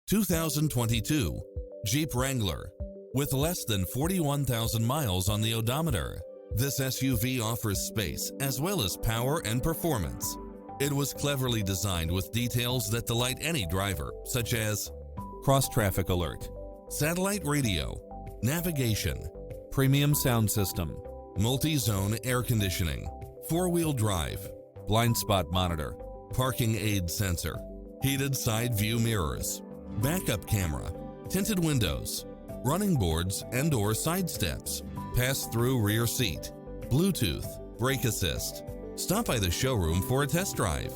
2022 Jeep Wrangler. With less than 41,000 miles on the odometer, this SUV offers space as well as power and performance. It was cleverly designed with details that delight any driver, such as cross-traffic alert, satellite radio, navigation, premium sound system, multi-zone air conditioning, four-wheel drive, blind spot monitor, parking aid sensor, heated side view mirrors, backup camera, tinted windows, running boards and/or side steps, pass-through rear seat, Bluetooth, brake assist. Stop by the showroom for a test drive.